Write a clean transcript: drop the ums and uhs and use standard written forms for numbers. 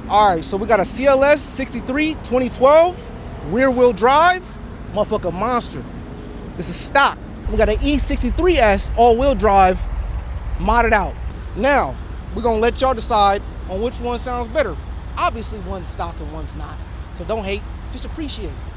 All right, so we got a CLS 63 2012 rear wheel drive, motherfucker monster. This is stock. We got an E63S all wheel drive modded out. Now, we're gonna let y'all decide on which one sounds better. Obviously one's stock and one's not. So don't hate, just appreciate it.